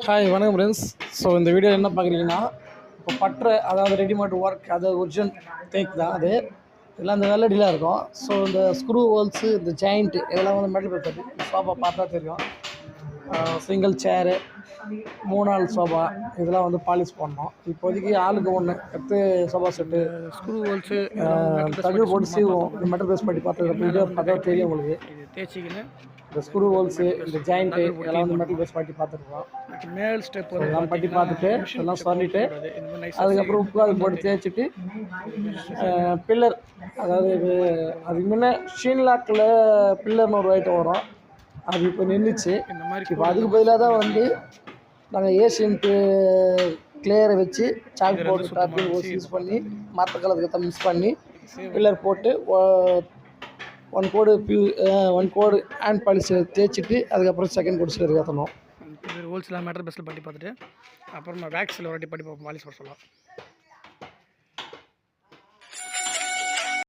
Hi வணக்கம் friends. So இந்த video என்ன பார்க்குறீங்கன்னா, இப்போ பட்டற அதாவது ரெடிமேட் ஒர்க் அது ஒரிஜினல் தேக் தான் அது. இதெல்லாம் அந்த வெள்ளடிலாம் இருக்கும். ஸோ இந்த ஸ்க்ரூ ஹோல்ஸு, இந்த ஜாயிண்ட்டு இதெல்லாம் வந்து மெட்டல் பேப்பர். சோஃபா பார்த்தா தெரியும். சிங்கிள் சேரு, 3 ஆள் சோஃபா இதெல்லாம் வந்து பாலிஷ் பண்ணோம். இப்போதைக்கு ஆளுக்கு ஒன்று எடுத்து சோஃபா செட்டு ஸ்க்ரூ ஹோல்ஸு தகவல் போட்டு சீவோம். இந்த மெட்டல் பேஸ் பண்ணி பார்த்ததுக்கு வீடியோ பார்த்தா தெரியும் உங்களுக்கு. இது தேய்ச்சிக்கின்னு இந்த ஸ்க்ரூ ஹோல்ஸு, இந்த ஜாயிண்ட்டு இதெல்லாம் வந்து மெட்டல் பேஸ் பண்ணி பார்த்துருக்கோம். மேல் ஸ்டெப் எல்லாம் பட்டி பார்த்துட்டு எல்லாம் சொல்லிவிட்டு அதுக்கப்புறம் உப்பு அது போட்டு தேய்ச்சிட்டு பில்லர், அதாவது அதுக்கு முன்னே ஷீன்லாக்கில் பில்லர்னு ஒரு ஐட்டம் வரும். அது இப்போ நின்றுச்சு. இந்த மாதிரி இப்போ அதுக்கு பதிலாக தான் வந்து நாங்கள் ஏசியன்ட்டு கிளியரை வச்சு சாக் போட்டு டாப்பிங் யூஸ் பண்ணி மற்ற கலருக்கு மிக்ஸ் பண்ணி பில்லர் போட்டு ஒன் கோடு ஹேண்ட் பாலிஷ் தேய்ச்சிட்டு அதுக்கப்புறம் செகண்ட் கோடு சிலர் ஏற்றணும். ஹோல்ஸ்லாம் மெட்டல் பேஸில் பட்டி பார்த்துட்டு அப்புறமா வேக்ஸில் ஒரு வாட்டி பட்டி பாலிஷ் பண்ண சொல்லலாம்.